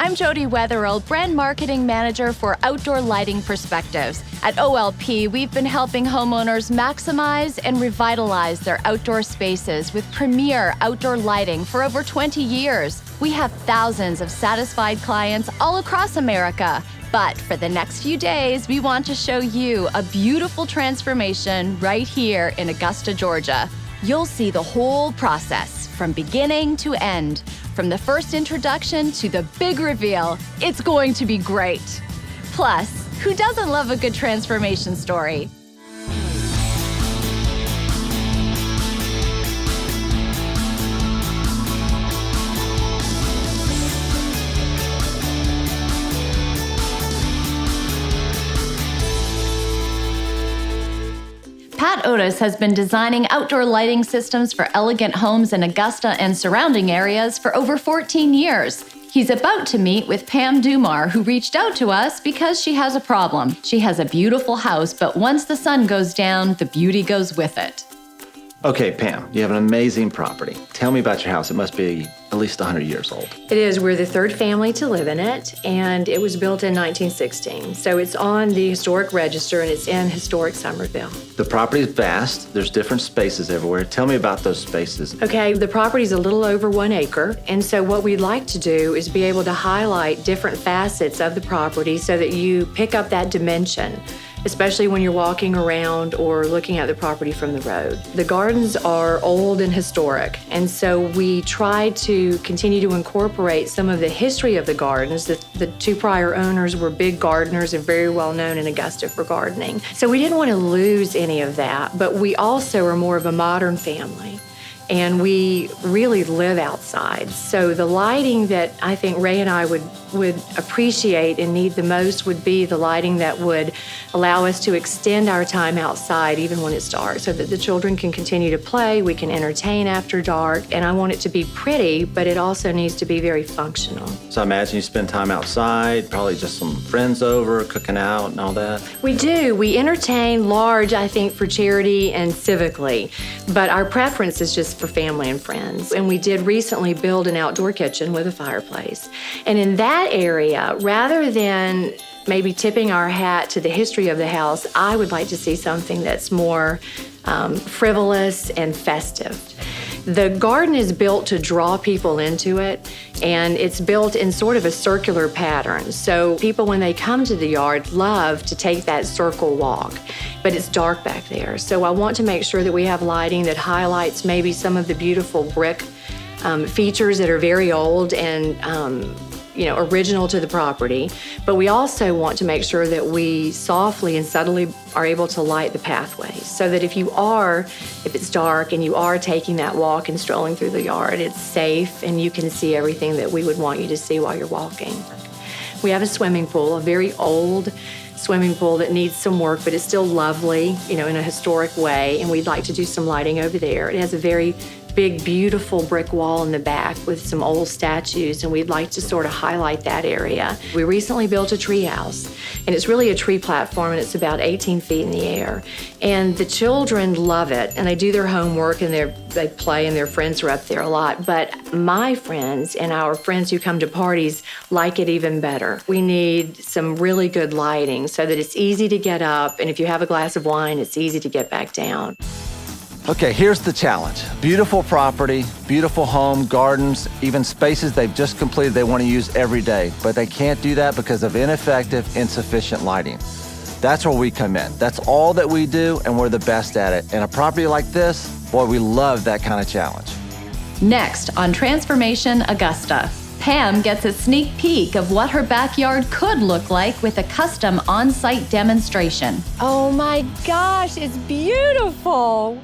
I'm Jody Wetherill, Brand Marketing Manager for Outdoor Lighting Perspectives. At OLP, we've been helping homeowners maximize and revitalize their outdoor spaces with premier outdoor lighting for over 20 years. We have thousands of satisfied clients all across America. But for the next few days, we want to show you a beautiful transformation right here in Augusta, Georgia. You'll see the whole process from beginning to end. From the first introduction to the big reveal, it's going to be great. Plus, who doesn't love a good transformation story? Pat Otis has been designing outdoor lighting systems for elegant homes in Augusta and surrounding areas for over 14 years. He's about to meet with Pam Dumar, who reached out to us because she has a problem. She has a beautiful house, but once the sun goes down, the beauty goes with it. Okay, Pam, you have an amazing property. Tell me about your house. It must be at least 100 years old. It is. We're the third family to live in it, and it was built in 1916. So it's on the historic register, and it's in historic Somerville. The property is vast. There's different spaces everywhere. Tell me about those spaces. Okay, the property's a little over 1 acre, and so what we'd like to do is be able to highlight different facets of the property so that you pick up that dimension, especially when you're walking around or looking at the property from the road. The gardens are old and historic, and so we try to continue to incorporate some of the history of the gardens. The two prior owners were big gardeners and very well known in Augusta for gardening. So we didn't want to lose any of that, but we also are more of a modern family, and we really live outside. So the lighting that I think Ray and I would appreciate and need the most would be the lighting that would allow us to extend our time outside even when it's dark, so that the children can continue to play, we can entertain after dark, and I want it to be pretty, but it also needs to be very functional. So I imagine you spend time outside, probably just some friends over, cooking out and all that. We do. We entertain large, I think, for charity and civically, but our preference is just for family and friends. And we did recently build an outdoor kitchen with a fireplace. And in that area, rather than maybe tipping our hat to the history of the house, I would like to see something that's more frivolous and festive. The garden is built to draw people into it, and it's built in sort of a circular pattern. So people, when they come to the yard, love to take that circle walk, but it's dark back there. So I want to make sure that we have lighting that highlights maybe some of the beautiful brick features that are very old and original to the property, but we also want to make sure that we softly and subtly are able to light the pathways so that if it's dark and you are taking that walk and strolling through the yard, it's safe and you can see everything that we would want you to see while you're walking. We have a swimming pool, a very old swimming pool that needs some work, but it's still lovely, in a historic way, and we'd like to do some lighting over there. It has a very big, beautiful brick wall in the back with some old statues, and we'd like to sort of highlight that area. We recently built a tree house, and it's really a tree platform, and it's about 18 feet in the air. And the children love it, and they do their homework, and they play, and their friends are up there a lot. But my friends and our friends who come to parties like it even better. We need some really good lighting so that it's easy to get up, and if you have a glass of wine, it's easy to get back down. Okay, here's the challenge. Beautiful property, beautiful home, gardens, even spaces they've just completed they want to use every day, but they can't do that because of ineffective, insufficient lighting. That's where we come in. That's all that we do, and we're the best at it. And a property like this, boy, we love that kind of challenge. Next on Transformation Augusta, Pam gets a sneak peek of what her backyard could look like with a custom on-site demonstration. Oh my gosh, it's beautiful.